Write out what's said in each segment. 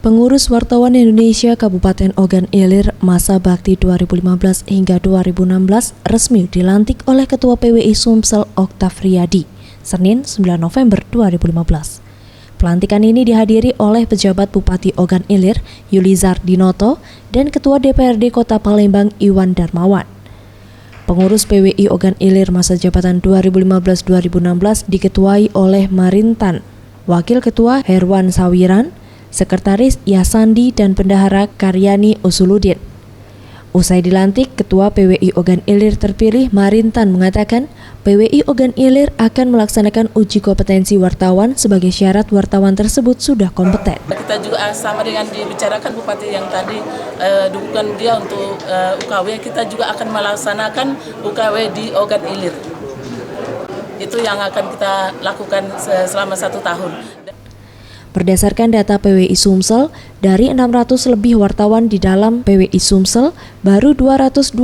Pengurus Wartawan Indonesia Kabupaten Ogan Ilir masa bakti 2015 hingga 2016 resmi dilantik oleh Ketua PWI Sumsel Oktav Riyadi, Senin 9 November 2015. Pelantikan ini dihadiri oleh pejabat Bupati Ogan Ilir, Yulizar Dinoto, dan Ketua DPRD Kota Palembang, Iwan Darmawan. Pengurus PWI Ogan Ilir masa jabatan 2015-2016 diketuai oleh Marintan, Wakil Ketua Herwan Sawiran, Sekretaris Yasandi dan Bendahara Karyani Usuludin. Usai dilantik, Ketua PWI Ogan Ilir terpilih Marintan mengatakan PWI Ogan Ilir akan melaksanakan uji kompetensi wartawan sebagai syarat wartawan tersebut sudah kompeten. Kita juga sama dengan dibicarakan Bupati yang tadi dukungan dia untuk UKW, kita juga akan melaksanakan UKW di Ogan Ilir. Itu yang akan kita lakukan selama 1 tahun. Berdasarkan data PWI Sumsel, dari 600 lebih wartawan di dalam PWI Sumsel, baru 212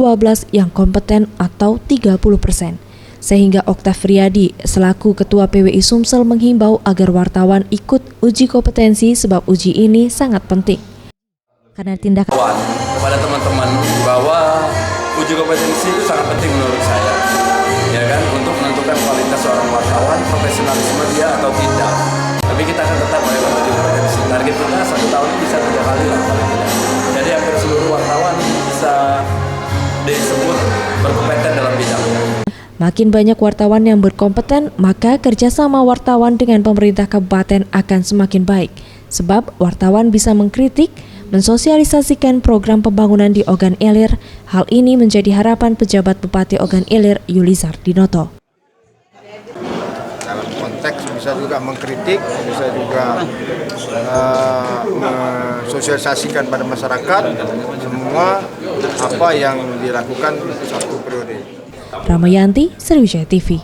yang kompeten atau 30%. Sehingga Oktav Riyadi selaku Ketua PWI Sumsel menghimbau agar wartawan ikut uji kompetensi sebab uji ini sangat penting. Karena tindakan kepada teman-teman bahwa uji kompetensi itu sangat penting menurut saya, ya kan, untuk menentukan kualitas seorang wartawan, profesionalisme dia atau tidak. Tapi kita akan tetap melakukan uji kompetensi. Target kita 1 tahun bisa 3 kali lah paling tidak. Jadi hampir seluruh wartawan bisa disebut berkompeten dalam bidangnya. Makin banyak wartawan yang berkompeten, maka kerjasama wartawan dengan pemerintah kabupaten akan semakin baik. Sebab wartawan bisa mengkritik, mensosialisasikan program pembangunan di Ogan Ilir. Hal ini menjadi harapan pejabat Bupati Ogan Ilir, Yulizar Dinoto. Dalam konteks bisa juga mengkritik, bisa juga mensosialisasikan pada masyarakat semua apa yang dilakukan 1 periode. Ramayanti, Sriwijaya TV.